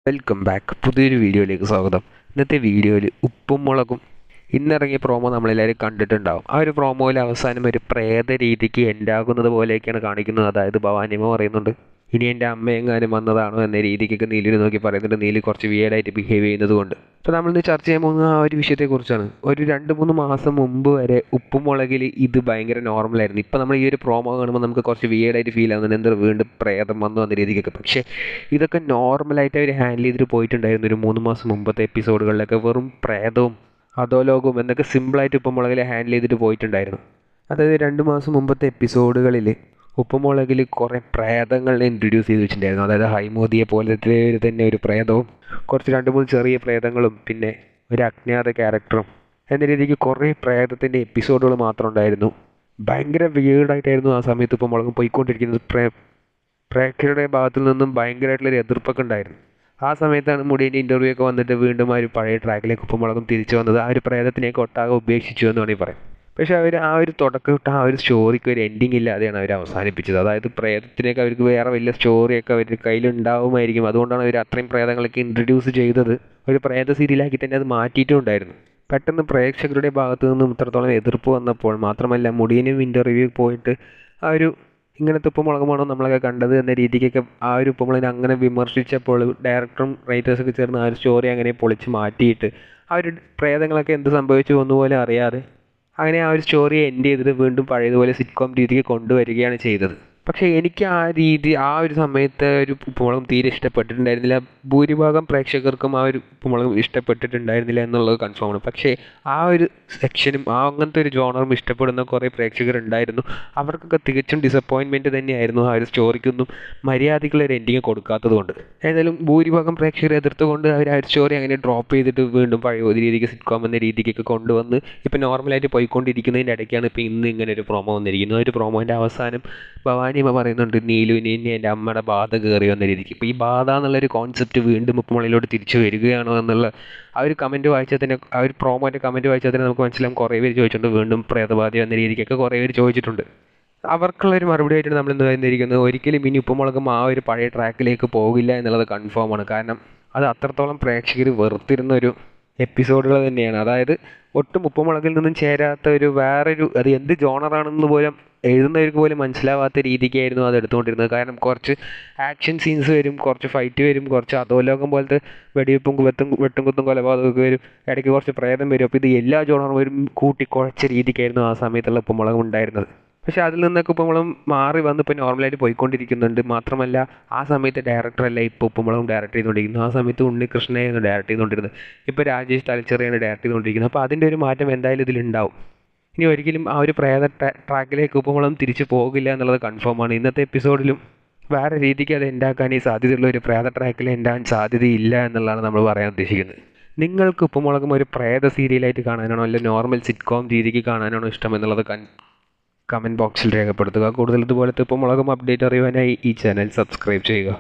Welcome back. പുതിയൊരു വീഡിയോയിലേക്ക് സ്വാഗതം. ഇന്നത്തെ വീഡിയോയിൽ ഉപ്പും മുളകും ഇന്നിറങ്ങിയ പ്രോമോ നമ്മളെല്ലാവരും കണ്ടിട്ടുണ്ടാവും. ആ ഒരു പ്രോമോയിൽ അവസാനം ഒരു പ്രേത രീതിക്ക് എൻഡാകുന്നത് പോലെയൊക്കെയാണ് കാണിക്കുന്നത്. അതായത് ഭവാനിയമ്മ പറയുന്നുണ്ട്, ഇനി എൻ്റെ അമ്മയെങ്ങാനും വന്നതാണോ എന്ന രീതിക്കൊക്കെ നീലിനെ നോക്കി പറയുന്നുണ്ട്. നീലി കുറച്ച് വിയേഡായിട്ട് ബിഹേവ് ചെയ്യുന്നത് കൊണ്ട്. അപ്പോൾ നമ്മളിന്ന് ചർച്ച ചെയ്യാൻ പോകുന്ന ആ ഒരു വിഷയത്തെക്കുറിച്ചാണ്. ഒരു 2-3 മാസം മുമ്പ് വരെ ഉപ്പും മുളകിൽ ഇത് ഭയങ്കര നോർമലായിരുന്നു. ഇപ്പോൾ നമ്മൾ ഈ ഒരു പ്രോമോ കാണുമ്പോൾ നമുക്ക് കുറച്ച് വിയേഡായിട്ട് ഫീൽ ആവുന്നുണ്ട്. എന്താ വീണ്ടും പ്രേതം വന്നു എന്ന രീതിക്കൊക്കെ. പക്ഷേ ഇതൊക്കെ നോർമലായിട്ട് അവർ ഹാൻഡിൽ ചെയ്തിട്ട് പോയിട്ടുണ്ടായിരുന്നു. ഒരു 3 മാസം മുമ്പത്തെ എപ്പിസോഡുകളിലൊക്കെ വെറും പ്രേതവും അധോലോകവും എന്നൊക്കെ സിമ്പിളായിട്ട് ഉപ്പും മുളകിൽ ഹാൻഡിൽ ചെയ്തിട്ട് പോയിട്ടുണ്ടായിരുന്നു. അതായത് 2 മാസം മുമ്പത്തെ എപ്പിസോഡുകളിൽ ഉപ്പുമുളകിൽ കുറേ പ്രേതങ്ങളെ ഇൻട്രൊഡ്യൂസ് ചെയ്ത് വെച്ചിട്ടുണ്ടായിരുന്നു. അതായത് ഹൈമോദിയെ പോലത്തെ തന്നെ ഒരു പ്രേതവും കുറച്ച് 2-3 ചെറിയ പ്രേതങ്ങളും പിന്നെ ഒരു അജ്ഞാത ക്യാരക്ടറും എന്ന രീതിക്ക് കുറേ പ്രേതത്തിൻ്റെ എപ്പിസോഡുകൾ മാത്രം ഉണ്ടായിരുന്നു. ഭയങ്കര വിയേർഡായിട്ടായിരുന്നു ആ സമയത്ത് ഉപ്പുമുളകും പോയിക്കൊണ്ടിരിക്കുന്നത്. പ്രേക്ഷകരുടെ ഭാഗത്തു നിന്നും ഭയങ്കരമായിട്ടുള്ളൊരു എതിർപ്പൊക്കെ ഉണ്ടായിരുന്നു. ആ സമയത്താണ് മുടിയൻ്റെ ഇൻ്റർവ്യൂ ഒക്കെ വന്നിട്ട് വീണ്ടും ആ ഒരു പഴയ ട്രാക്കിലേക്ക് ഉപ്പുമുളകും തിരിച്ചു വന്നത്. ആ ഒരു പ്രേതത്തിനെയൊക്കെ ഒട്ടാകെ ഉപേക്ഷിച്ചു എന്ന് വേണമെങ്കിൽ പറയാം. പക്ഷേ അവർ ആ ഒരു തുടക്കം ഇട്ട് ആ ഒരു സ്റ്റോറിക്ക് ഒരു എൻഡിങ് ഇല്ലാതെയാണ് അവർ അവസാനിപ്പിച്ചത്. അതായത് പ്രേതത്തിനൊക്കെ അവർക്ക് വേറെ വലിയ സ്റ്റോറിയൊക്കെ അവരുടെ കയ്യിലുണ്ടാവുമായിരിക്കും. അതുകൊണ്ടാണ് അവർ അത്രയും പ്രേതങ്ങളൊക്കെ ഇൻട്രൊഡ്യൂസ് ചെയ്തത്. ഒരു പ്രേത സീരിയലാക്കി തന്നെ അത് മാറ്റിയിട്ടുണ്ടായിരുന്നു. പെട്ടെന്ന് പ്രേക്ഷകരുടെ ഭാഗത്തു നിന്നും ഇത്രത്തോളം എതിർപ്പ് വന്നപ്പോൾ മാത്രമല്ല, മുടിയനും ഇൻ്റർവ്യൂ പോയിട്ട് ആ ഒരു ഇങ്ങനത്തെ ഉപ്പുമുളകുമാണോ നമ്മളൊക്കെ കണ്ടത് എന്ന രീതിക്കൊക്കെ ആ ഒരു ഉപ്പുമുളകിനെ അങ്ങനെ വിമർശിച്ചപ്പോൾ ഡയറക്ടറും റൈറ്റേഴ്സൊക്കെ ചേർന്ന് ആ ഒരു സ്റ്റോറി അങ്ങനെ പൊളിച്ച് മാറ്റിയിട്ട് ആ ഒരു പ്രേതങ്ങളൊക്കെ എന്ത് സംഭവിച്ചു ഒന്നുപോലെ അറിയാതെ അങ്ങനെ ആ ഒരു സ്റ്റോറി എൻഡ് ചെയ്തിട്ട് വീണ്ടും പഴയതുപോലെ സിറ്റ്കോം രീതിക്ക് കൊണ്ടുവരികയാണ് ചെയ്തത്. പക്ഷേ എനിക്ക് ആ ഒരു സമയത്ത് ഒരു ഉപ്പുമുളകും തീരെ ഇഷ്ടപ്പെട്ടിട്ടുണ്ടായിരുന്നില്ല. ഭൂരിഭാഗം പ്രേക്ഷകർക്കും ആ ഒരു ഉപ്പുമുളകും ഇഷ്ടപ്പെട്ടിട്ടുണ്ടായിരുന്നില്ല എന്നുള്ളത് കൺഫേമാണ്. പക്ഷേ ആ ഒരു സെക്ഷനും അങ്ങനത്തെ ഒരു ജോണറും ഇഷ്ടപ്പെടുന്ന കുറേ പ്രേക്ഷകരുണ്ടായിരുന്നു. അവർക്കൊക്കെ തികച്ചും ഡിസപ്പോയിൻമെൻറ്റ് തന്നെയായിരുന്നു ആ ഒരു സ്റ്റോറിക്കൊന്നും മര്യാദയ്ക്കുള്ള ഒരു എൻഡിങ് കൊടുക്കാത്തത് കൊണ്ട്. ഏതായാലും ഭൂരിഭാഗം പ്രേക്ഷകരെ എതിർത്തുകൊണ്ട് അവർ ആ ഒരു സ്റ്റോറി അങ്ങനെ ഡ്രോപ്പ് ചെയ്തിട്ട് വീണ്ടും പഴയ രീതിക്ക് സിറ്റ്കോം എന്ന രീതിക്കൊക്കെ കൊണ്ടുവന്ന് ഇപ്പോൾ നോർമലായിട്ട് പോയിക്കൊണ്ടിരിക്കുന്നതിൻ്റെ ഇടയ്ക്കാണ് ഇപ്പോൾ ഇന്ന് ഇങ്ങനെ ഒരു പ്രോമോ വന്നിരിക്കുന്നത്. ഒരു പ്രോമോൻ്റെ അവസാനം ഭവാനിയമ്മ പറയുന്നുണ്ട്, നീലുവിന് ഇനി എൻ്റെ അമ്മയുടെ ബാധ കയറി വന്ന രീതിക്ക്. ഇപ്പോൾ ഈ ബാധ എന്നുള്ളൊരു കോൺസെപ്റ്റ് വീണ്ടും ഉപ്പുമുളകിലോട്ട് തിരിച്ചു വരികയാണോ എന്നുള്ള ആ ഒരു കമൻറ്റ് വായിച്ചാൽ തന്നെ, ആ ഒരു പ്രോമോൻ്റെ കമൻറ്റ് വായിച്ചാൽ തന്നെ നമുക്ക് മനസ്സിലാവും. കുറേ പേര് ചോദിച്ചിട്ടുണ്ട് വീണ്ടും പ്രേതബാധ എന്ന രീതിക്കൊക്കെ കുറേ പേര് ചോദിച്ചിട്ടുണ്ട്. അവർക്കുള്ളൊരു മറുപടി ആയിട്ട് നമ്മൾ ഇന്ന് വന്നിരിക്കുന്നത്, ഒരിക്കലും ഇനി ഉപ്പുമുളകും ആ ഒരു പഴയ ട്രാക്കിലേക്ക് പോകില്ല എന്നുള്ളത് കൺഫേമാണ്. കാരണം അത് അത്രത്തോളം പ്രേക്ഷകർ വെറുത്തിരുന്ന ഒരു എപ്പിസോഡുകൾ തന്നെയാണ്. അതായത് ഒട്ടും ഉപ്പുമുളകിൽ നിന്നും ചേരാത്ത ഒരു വേറൊരു, അത് എന്ത് ജോണറാണെന്ന് പോലും എഴുതുന്നവർക്ക് പോലും മനസ്സിലാവാത്ത രീതിക്കായിരുന്നു അത് എടുത്തുകൊണ്ടിരുന്നത്. കാരണം കുറച്ച് ആക്ഷൻ സീൻസ് വരും, കുറച്ച് ഫൈറ്റ് വരും, കുറച്ച് അധോലോകം പോലത്തെ വെടിവെപ്പും വെട്ടും കുത്തും കൊലപാതകമൊക്കെ വരും, ഇടയ്ക്ക് കുറച്ച് പ്രേതം വരും. അപ്പോൾ ഇത് എല്ലാ ജോണറും വരും കൂട്ടിക്കുഴച്ച രീതിക്കായിരുന്നു ആ സമയത്തുള്ള ഉപ്പുമുളകും ഉണ്ടായിരുന്നത്. പക്ഷേ അതിൽ നിന്നൊക്കെ ഉപ്പുമുളകും മാറി വന്ന് ഇപ്പോൾ നോർമലായിട്ട് പോയിക്കൊണ്ടിരിക്കുന്നുണ്ട്. മാത്രമല്ല ആ സമയത്ത് ഡയറക്ടറല്ല ഇപ്പോൾ ഉപ്പുമുളകും ഡയറക്റ്റ് ചെയ്തുകൊണ്ടിരിക്കുന്നത്. ആ സമയത്ത് ഉണ്ണികൃഷ്ണനെയാണ് ഡയറക്റ്റ് ചെയ്തുകൊണ്ടിരുന്നത്. ഇപ്പോൾ രാജേഷ് തലച്ചെറിയാണ് ഡയറക്റ്റ് ചെയ്തുകൊണ്ടിരിക്കുന്നത്. അപ്പോൾ അതിൻ്റെ ഒരു മാറ്റം എന്തായാലും ഇതിലുണ്ടാവും. ഇനി ഒരിക്കലും ആ ഒരു പ്രേത ട്രാക്കിലേക്ക് ഉപ്പുമുളകും തിരിച്ചു പോകില്ല എന്നുള്ളത് കൺഫേമാണ്. ഇന്നത്തെ എപ്പിസോഡിലും വേറെ രീതിക്ക് അത് ഉണ്ടാക്കാനേ സാധ്യതയുള്ള ഒരു പ്രേത ട്രാക്കിൽ ഉണ്ടാകാൻ സാധ്യതയില്ല എന്നുള്ളതാണ് നമ്മൾ പറയാൻ ഉദ്ദേശിക്കുന്നത്. നിങ്ങൾക്ക് ഉപ്പുമുളകും ഒരു പ്രേത സീരിയലായിട്ട് കാണാനാണോ അല്ല നോർമൽ സിറ്റ്കോം രീതിക്ക് കാണാനാണോ ഇഷ്ടം എന്നുള്ളത് കമൻറ്റ് ബോക്സിൽ രേഖപ്പെടുത്തുക. കൂടുതൽ ഇതുപോലത്തെ ഉപ്പുമുളകും അപ്ഡേറ്റ് അറിയുവാനായി ഈ ചാനൽ സബ്സ്ക്രൈബ് ചെയ്യുക.